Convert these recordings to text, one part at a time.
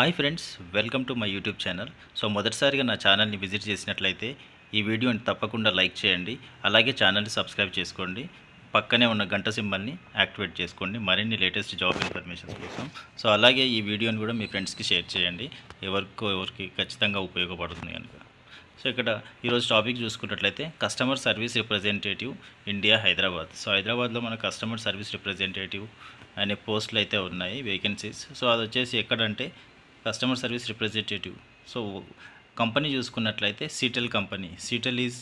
Hi friends, welcome to my YouTube channel. మొదటిసారిగా నా ఛానల్ని విజిట్ చేసినట్లయితే ఈ వీడియోని తప్పకుండా లైక్ చేయండి. అలాగే ఛానల్ని సబ్స్క్రైబ్ చేసుకోండి. పక్కనే ఉన్న గంట సింబల్ని యాక్టివేట్ చేసుకోండి మరిన్ని లేటెస్ట్ జాబ్ ఇన్ఫర్మేషన్స్ కోసం. అలాగే ఈ వీడియోని కూడా మీ ఫ్రెండ్స్కి షేర్ చేయండి, ఎవరికి ఖచ్చితంగా ఉపయోగపడుతుంది కనుక. ఇక్కడ ఈరోజు టాపిక్ చూసుకున్నట్లయితే customer service representative India Hyderabad. హైదరాబాద్లో మన కస్టమర్ సర్వీస్ రిప్రజెంటేటివ్ అనే పోస్టులు అయితే ఉన్నాయి, వేకెన్సీస్. అది వచ్చేసి ఎక్కడంటే కస్టమర్ సర్వీస్ రిప్రజెంటేటివ్. కంపెనీ చూసుకున్నట్లయితే Sitel company. Sitel is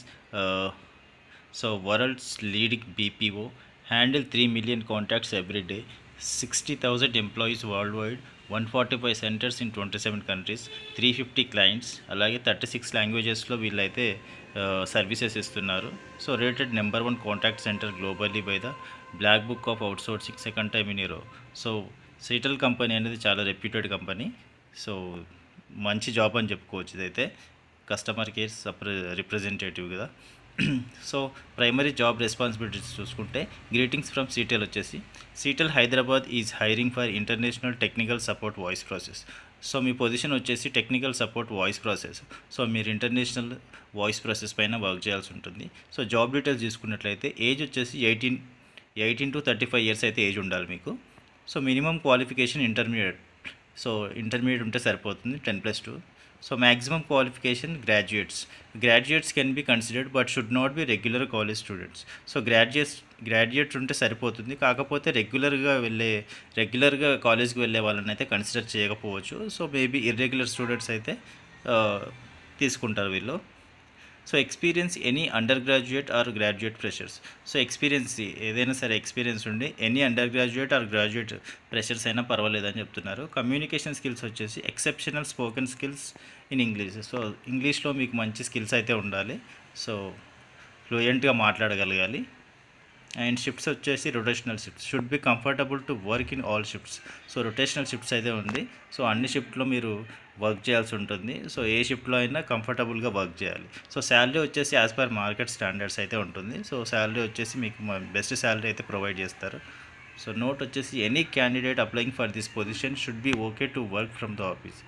world's leading BPO, handle 3 million contacts every day, 60,000 employees worldwide, 145 centres in 27 countries, 350 clients. అలాగే 36 లాంగ్వేజెస్లో వీళ్ళైతే సర్వీసెస్ ఇస్తున్నారు. Rated number 1 contact centre globally by the black book of outsourcing, second time in year. Sitel company అనేది చాలా reputed company. మంచి job అని చెప్పుకోవచ్చు. ఇదైతే కస్టమర్ కేర్ రిప్రజెంటేటివ్ కదా. ప్రైమరీ జాబ్ రెస్పాన్సిబిలిటీస్ చూసుకుంటే గ్రీటింగ్స్ ఫ్రమ్ సీటెల్ వచ్చేసి, Seattle Hyderabad is hiring for international technical support voice process. Me position వచ్చేసి టెక్నికల్ సపోర్ట్ వాయిస్ ప్రాసెస్. మీరు ఇంటర్నేషనల్ వాయిస్ ప్రాసెస్ పైన వర్క్ చేయాల్సి ఉంటుంది. జాబ్ డీటెయిల్స్ చూసుకున్నట్లయితే ఏజ్ వచ్చేసి 18 to 35 ఇయర్స్ అయితే ఏజ్ ఉండాలి మీకు. Minimum qualification intermediate. ఇంటర్మీడియట్ ఉంటే సరిపోతుంది, 10+2. Maximum qualification graduates can be considered but should not be regular college students. Graduates ఉంటే సరిపోతుంది, కాకపోతే రెగ్యులర్గా కాలేజ్కి వెళ్ళే వాళ్ళని అయితే కన్సిడర్ చేయకపోవచ్చు. మేబీ ఇర్రెగ్యులర్ స్టూడెంట్స్ అయితే తీసుకుంటారు వీళ్ళు. Experience any under graduate or graduate freshers. Experience ఏదైనా సరే ఎక్స్పీరియన్స్ ఉండి any under graduate or graduate freshers అయినా పర్వాలేదని చెప్తున్నారు. కమ్యూనికేషన్ స్కిల్స్ వచ్చేసి exceptional spoken skills in English. ఇంగ్లీష్లో మీకు మంచి స్కిల్స్ అయితే ఉండాలి. ఫ్లూయెంట్గా మాట్లాడగలగాలి. అండ్ షిఫ్ట్స్ వచ్చేసి rotational shifts. Should be comfortable to work in all shifts. Rotational shifts అయితే ఉంది. అన్ని షిఫ్ట్లో మీరు వర్క్ చేయాల్సి ఉంటుంది. ఏ షిఫ్ట్లో అయినా కంఫర్టబుల్గా వర్క్ చేయాలి. శాలరీ వచ్చేసి యాజ్ పర్ మార్కెట్ స్టాండర్డ్స్ అయితే ఉంటుంది. శాలరీ వచ్చేసి మీకు బెస్ట్ శాలరీ అయితే ప్రొవైడ్ చేస్తారు. నోట్ వచ్చేసి any candidate applying for this position should be okay to work from the office.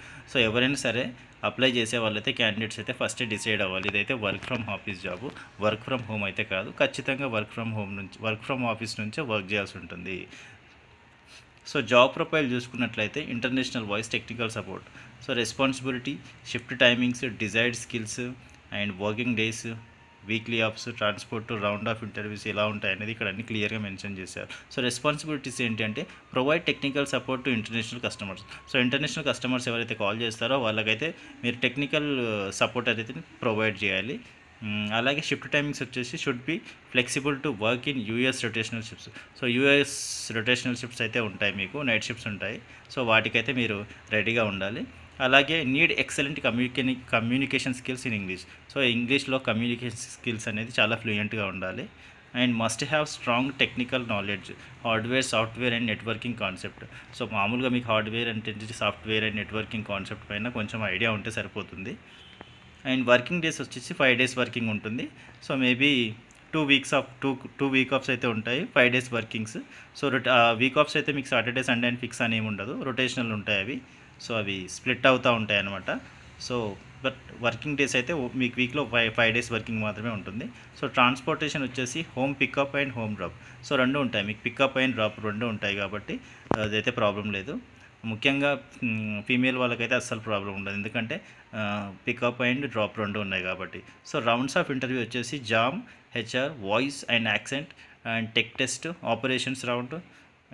ఎవరైనా సరే అప్లై చేసే వాళ్ళైతే క్యాండిడేట్స్ అయితే ఫస్ట్ డిసైడ్ అవ్వాలి. ఇదైతే work from office job, work from home అయితే కాదు. ఖచ్చితంగా వర్క్ ఫ్రమ్ ఆఫీస్ నుంచే వర్క్ చేయాల్సి ఉంటుంది. జాబ్ ప్రొఫైల్ చూసుకున్నట్లయితే international voice technical support. Responsibility, shift timings, desired skills and working days, weekly offs, transport, round of interviews ఎలా ఉంటాయి అనేది ఇక్కడ అన్ని క్లియర్గా మెన్షన్ చేశారు. రెస్పాన్సిబిలిటీస్ ఏంటంటే provide technical support to international customers. International customers ఎవరైతే కాల్ చేస్తారో వాళ్ళకైతే మీరు టెక్నికల్ సపోర్ట్ అయితే ప్రొవైడ్ చేయాలి. అలాగే షిఫ్ట్ టైమింగ్స్ వచ్చేసి should be flexible to work in US rotational shifts. US rotational shifts అయితే ఉంటాయి, మీకు నైట్ షిఫ్ట్స్ ఉంటాయి. వాటికైతే మీరు రెడీగా ఉండాలి. అలాగే need excellent communication skills in English. ఇంగ్లీష్లో కమ్యూనికేషన్ స్కిల్స్ అనేది చాలా ఫ్లూయెంట్గా ఉండాలి. And must have strong technical knowledge, hardware, software and networking concept. మామూలుగా మీకు హార్డ్వేర్ అంటే సాఫ్ట్వేర్ అండ్ నెట్వర్కింగ్ కాన్సెప్ట్ పైన కొంచెం ఐడియా ఉంటే సరిపోతుంది. అండ్ వర్కింగ్ డేస్ వచ్చేసి 5 days వర్కింగ్ ఉంటుంది. మేబీ 2 వీక్ ఆఫ్స్ అయితే ఉంటాయి, 5 days వర్కింగ్స్. వీక్ ఆఫ్స్ అయితే మీకు సాటర్డే సండే అని ఫిక్స్ అని ఏమి ఉండదు, రొటేషనల్ ఉంటాయి అవి. అవి స్ప్లిట్ అవుతూ ఉంటాయి అన్నమాట. బట్ వర్కింగ్ డేస్ అయితే మీకు వీక్లో 5 days వర్కింగ్ మాత్రమే ఉంటుంది. ట్రాన్స్పోర్టేషన్ వచ్చేసి home pickup and home drop. రెండు ఉంటాయి మీకు, పికప్ అండ్ డ్రాప్ రెండు ఉంటాయి కాబట్టి అదైతే ప్రాబ్లం లేదు. ముఖ్యంగా ఫీమేల్ వాళ్ళకైతే అస్సలు ప్రాబ్లం ఉండదు, ఎందుకంటే పికప్ అండ్ డ్రాప్ రెండు ఉన్నాయి కాబట్టి. రౌండ్స్ ఆఫ్ ఇంటర్వ్యూ వచ్చేసి jam, HR, voice and accent and tech test, operations round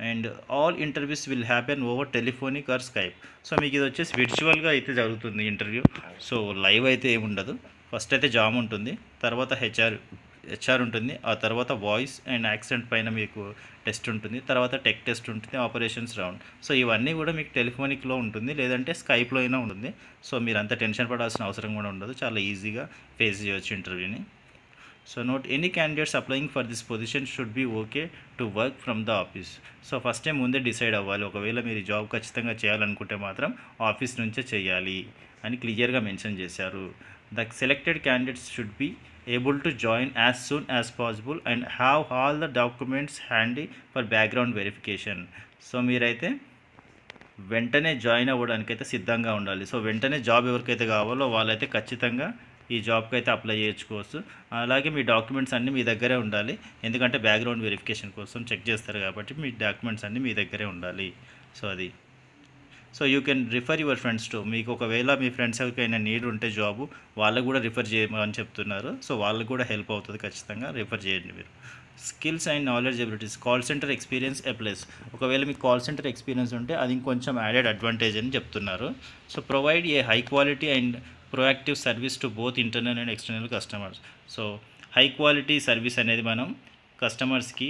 and all interviews will happen over telephonic are Skype. మీకు ఇది వచ్చేసి విర్చువల్గా అయితే జరుగుతుంది ఇంటర్వ్యూ. లైవ్ అయితే ఏముండదు. ఫస్ట్ అయితే జామ్ ఉంటుంది, తర్వాత హెచ్ఆర్ ఉంటుంది, ఆ తర్వాత వాయిస్ అండ్ యాక్సెంట్ పైన మీకు టెస్ట్ ఉంటుంది, తర్వాత టెక్ టెస్ట్ ఉంటుంది, ఆపరేషన్స్ రౌండ్. ఇవన్నీ కూడా మీకు టెలిఫోనిక్లో ఉంటుంది, లేదంటే స్కైప్లో అయినా ఉంటుంది. మీరు అంత టెన్షన్ పడాల్సిన అవసరం కూడా ఉండదు, చాలా ఈజీగా ఫేస్ చేయవచ్చు ఇంటర్వ్యూని. Note any candidates applying for this position should be okay to work from the office. First time ముందే డిసైడ్ అవ్వాలి, ఒకవేళ మీరు జాబ్ ఖచ్చితంగా చేయాలనుకుంటే మాత్రం ఆఫీస్ నుంచే చేయాలి అని క్లియర్గా మెన్షన్ చేశారు. The selected candidates should be able to join as soon as possible and have all the documents handy for background verification. మీరైతే వెంటనే జాయిన్ అవ్వడానికైతే సిద్ధంగా ఉండాలి. సో వెంటనే జాబ్ ఎవరికైతే కావాలో వాళ్ళైతే ఖచ్చితంగా ఈ జాబ్కి అయితే అప్లై చేసుకోవచ్చు. అలాగే మీ డాక్యుమెంట్స్ అన్నీ మీ దగ్గరే ఉండాలి. ఎందుకంటే బ్యాక్గ్రౌండ్ వెరిఫికేషన్ కోసం చెక్ చేస్తారు కాబట్టి మీ డాక్యుమెంట్స్ అన్నీ మీ దగ్గరే ఉండాలి. సో అది. So you can refer your friends to. మీకు ఒకవేళ మీ ఫ్రెండ్స్ ఎవరికైనా నీడ్ ఉంటే జాబు, వాళ్ళకు కూడా రిఫర్ చేయమని చెప్తున్నారు. సో వాళ్ళకు కూడా హెల్ప్ అవుతుంది, ఖచ్చితంగా రిఫర్ చేయండి మీరు. Skills and knowledge abilities. Call centre experience A plus. ఒకవేళ మీకు కాల్ సెంటర్ ఎక్స్పీరియన్స్ ఉంటే అది ఇంకొంచెం యాడెడ్ అడ్వాంటేజ్ అని చెప్తున్నారు. So provide a high quality and proactive service to both internal and external customers. So high quality service అనేది మనం కస్టమర్స్కి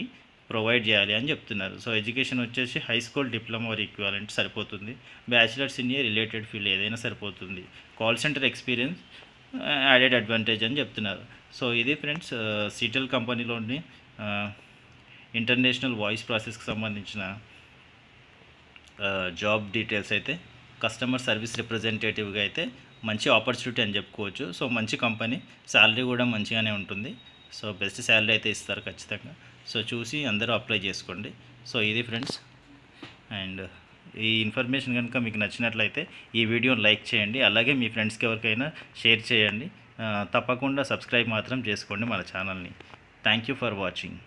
ప్రొవైడ్ చేయాలి అని చెప్తున్నారు. సో ఎడ్యుకేషన్ వచ్చేసి high school, diploma or equivalent సరిపోతుంది. Bachelors in a related field ఏదైనా సరిపోతుంది. Call centre experience added advantage అని చెప్తున్నారు. సో ఇది ఫ్రెండ్స్ సిటెల్ కంపెనీలోని ఇంటర్నేషనల్ వాయిస్ ప్రాసెస్కి సంబంధించిన జాబ్ డీటెయిల్స్ అయితే. కస్టమర్ సర్వీస్ రిప్రజెంటేటివ్గా అయితే మంచి ఆపర్చునిటీ అని చెప్పుకోవచ్చు. సో మంచి కంపెనీ, శాలరీ కూడా మంచిగానే ఉంటుంది. సో బెస్ట్ శాలరీ అయితే ఇస్తారు ఖచ్చితంగా. సో చూసి అందరూ అప్లై చేసుకోండి. సో ఇది ఫ్రెండ్స్. అండ్ ఈ ఇన్ఫర్మేషన్ కనుక మీకు నచ్చినట్లయితే ఈ వీడియోని లైక్ చేయండి. అలాగే మీ ఫ్రెండ్స్కి ఎవరికైనా షేర్ చేయండి. తప్పకుండా సబ్స్క్రైబ్ మాత్రం చేసుకోండి మన ఛానల్ని. Thank you for watching.